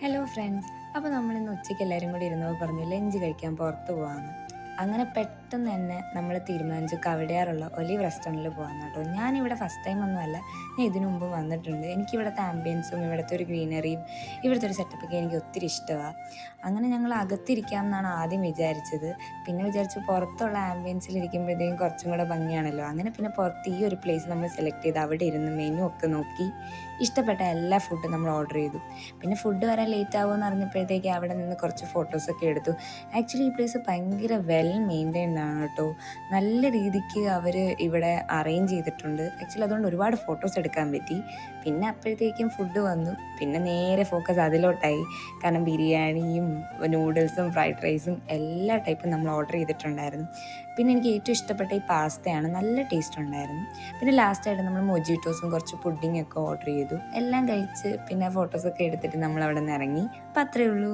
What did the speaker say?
Hello friends. അപ്പോൾ നമ്മളിന്ന് ഉച്ചയ്ക്ക് എല്ലാവരും കൂടി ഇരുന്നപ്പോൾ പറഞ്ഞു ലഞ്ച് കഴിക്കാൻ പുറത്ത് പോകാമെന്ന്. അങ്ങനെ പെട്ടെന്ന് തന്നെ നമ്മൾ തീരുമാനിച്ചു കവടിയാറുള്ള ഒലിവ് റെസ്റ്റോറൻറ്റിൽ പോകാമെന്ന് കേട്ടോ. ഞാനിവിടെ ഫസ്റ്റ് ടൈം ഒന്നുമല്ല, ഞാൻ ഇതിനു മുമ്പ് വന്നിട്ടുണ്ട്. എനിക്കിവിടുത്തെ ആംബിയൻസും ഇവിടുത്തെ ഒരു ഗ്രീനറിയും ഇവിടുത്തെ ഒരു സെറ്റപ്പൊക്കെ എനിക്ക് ഒത്തിരി ഇഷ്ടമാണ്. അങ്ങനെ ഞങ്ങൾ അകത്തിരിക്കാം എന്നാണ് ആദ്യം വിചാരിച്ചത്. പിന്നെ വിചാരിച്ചു പുറത്തുള്ള ആംബിയൻസിൽ ഇരിക്കുമ്പോഴത്തേക്കും കുറച്ചും കൂടെ ഭംഗിയാണല്ലോ. അങ്ങനെ പിന്നെ പുറത്ത് ഈ ഒരു പ്ലേസ് നമ്മൾ സെലക്ട് ചെയ്ത് അവിടെ ഇരുന്ന് മെനു ഒക്കെ നോക്കി ഇഷ്ടപ്പെട്ട എല്ലാ ഫുഡും നമ്മൾ ഓർഡർ ചെയ്തു. പിന്നെ ഫുഡ് വരാൻ ലേറ്റ് ആകുമെന്ന് അറിഞ്ഞപ്പോഴത്തേക്ക് അവിടെ നിന്ന് കുറച്ച് ഫോട്ടോസൊക്കെ എടുത്തു. ആക്ച്വലി ഈ പ്ലേസ് ഭയങ്കര വെൽ മെയിൻറ്റൈൻഡ് ആണ് കേട്ടോ. നല്ല രീതിക്ക് അവർ ഇവിടെ അറേഞ്ച് ചെയ്തിട്ടുണ്ട്. ആക്ച്വലി അതുകൊണ്ട് ഒരുപാട് ഫോട്ടോസ് എടുക്കാൻ പറ്റി. പിന്നെ അപ്പോഴത്തേക്കും ഫുഡ് വന്നു. പിന്നെ നേരെ ഫോക്കസ് അതിലോട്ടായി. കാരണം ബിരിയാണിയും നൂഡിൽസും ഫ്രൈഡ് റൈസും എല്ലാ ടൈപ്പും നമ്മൾ ഓർഡർ ചെയ്തിട്ടുണ്ടായിരുന്നു. പിന്നെ എനിക്ക് ഏറ്റവും ഇഷ്ടപ്പെട്ട ഈ പാസ്തയാണ്. നല്ല ടേസ്റ്റ് ഉണ്ടായിരുന്നു. പിന്നെ ലാസ്റ്റായിട്ട് നമ്മൾ മൊജിറ്റോസും കുറച്ച് പുഡിങ്ങൊക്കെ ഓർഡർ ചെയ്തു. എല്ലാം കഴിച്ച് പിന്നെ ഫോട്ടോസൊക്കെ എടുത്തിട്ട് നമ്മൾ അവിടെ നിന്ന് ഇറങ്ങി. അപ്പം അത്രയേ ഉള്ളൂ.